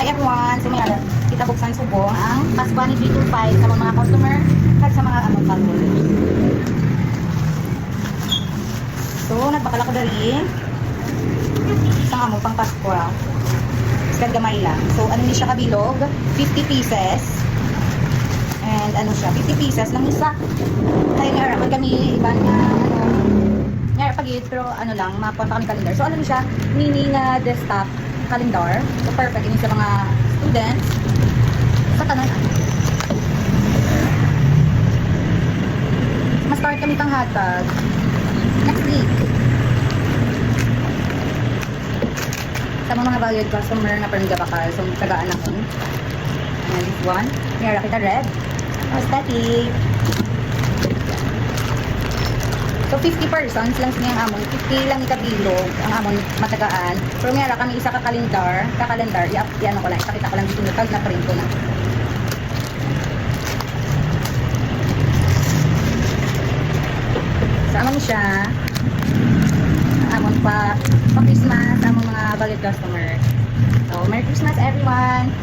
Hi everyone! So may kita buksan subong ang Pascua ni 325 sa mga customer at sa mga followers. So nagbakala ko dari isang amo pang Pascua. Isang gamay lang. So ano ni siya kabilog? 50 pieces. And ano siya? 50 pieces lang isa. Kaya nga raman kami iba na nga pagit pero ano lang mapuha kami calendar. So ano ni siya? Mini na desktop calendar. So perfect ini sa mga students sa tanan. Mas start kami pang hatag next week sa mga valued customer na parang gabakal. So tagaan ako. And this one, meron kita red aesthetic. So 50 persons lang siya ang amon, 50 lang ikabilog ang amon matagaan. Pero meron kami isa ka calendar, i-ano ko lang, ipakita ko lang dito tag na print ko na. So amon siya, amon pa Christmas, amon mga valued customer. So Merry Christmas everyone!